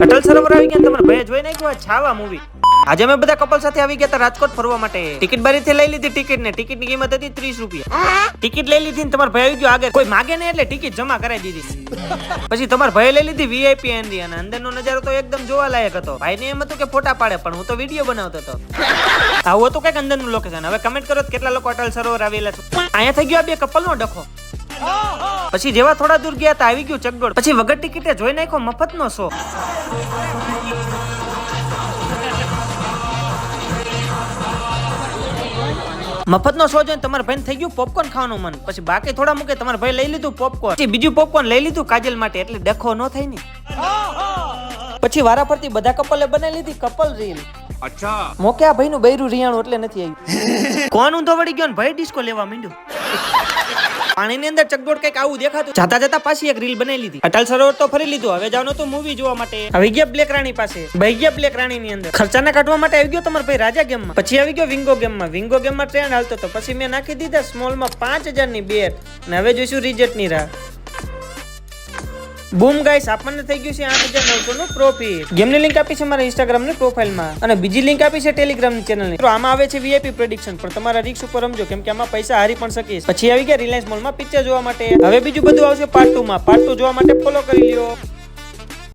અટલ સરોવર આવી ગયા તમારે ભાઈ જોઈ નાખ્યું છાવા મૂવી. આજે અમે બધા કપલ સાથે આવી ગયા હતા રાજકોટ ફરવા માટે. ટિકિટ બારીથી લઈ લીધી ટિકિટ ને ટિકિટ ની કિંમત હતી 30 રૂપિયા. ટિકિટ લઈ લીધી ને તમારો ભાઈ આવી ગયો આગળ. કોઈ માગે ને એટલે ટિકિટ જમા કરાવી દીધી. પછી તમારા ભાઈ લઈ લીધી વીઆઈપી એન્ટ્રી અને અંદરનો નજારો તો એકદમ જોવા લાયક હતો. ભાઈ ને એમ હતું કે ફોટા પાડે પણ હું તો વિડીયો બનાવતો હતો. આવું હતું કઈક અંદરનું લોકેશન. હવે કમેન્ટ કરો કેટલા લોકો અટલ સરોવર આવેલા છે. અહીંયા થઈ ગયો આ બે કપલ નો ડખો. પછી જેવા થોડા દૂર ગયા હતા આવી ગયું ચકડોળ. પછી વગર ટિકિટે જોઈ નાખ્યો મફત નો શો. મફત નો શો જોઈને તમારા ભાઈ થઈ ગયું પોપકોર્ન ખાવાનું મન. પછી બાકી થોડા મૂકે તમારા ભાઈ લઈ લીધું પોપકોર્ન. પછી બીજું પોપકોર્ન લઈ લીધું કાજલ માટે એટલે ડખો ન થાય ને. પછી વારાફરતી બધા કપલે બનાવી લીધી કપલ રીલ. અચ્છા મોકે આ ભાઈ નું બૈરું રિયાણું એટલે નથી આવ્યું. કોણ ઊંધો વળી ગયો ને ભાઈ ડિસ્કો લેવા માંડ્યો. પાણીની અંદર ચકડોળ કઈક આવું દેખાતું. જાતા જતા પાછી એક રીલ બનાવી લીધી. અટલ સરોવર તો ફરી લીધું. હવે જવાનું તો મૂવી જોવા માટે. આવી ગયા બ્લેક રાણી પાસે. ભાઈ ગયા બ્લેક રાણી ની અંદર. ખર્ચાને કાઢવા માટે આવી ગયો તમારો ભાઈ રાજા ગેમ માં. પછી આવી ગયો વિંગો ગેમ માં. વિંગો ગેમ માં ટ્રેન્ડ હાલતો હતો. પછી મેં નાખી દીધા સ્મોલ માં 5000 ની બેટ. ને હવે જોઈશું રિજેક્ટ ની રાહ. બૂમ ગાઈસ આપણને થઈ ગયું છે 8900 નું પ્રોફિટ. ગેમની લિંક આપી છે મારા ઇન્સ્ટાગ્રામ ની પ્રોફાઇલ માં અને બીજી લિંક આપી છે ટેલિગ્રામ ની ચેનલ ની. તો આમાં આવે છે વીઆઈપી પ્રેડિક્શન પણ તમારા રિસ્ક ઉપર રમજો કેમ કે આમાં પૈસા હારી પણ શકીશ. પછી આવી ગયા રિલાયન્સ મોલ માં પિક્ચર જોવા માટે. હવે બીજું બધું આવશે પાર્ટ 2 માં. પાર્ટ 2 જોવા માટે ફોલો કરી લ્યો.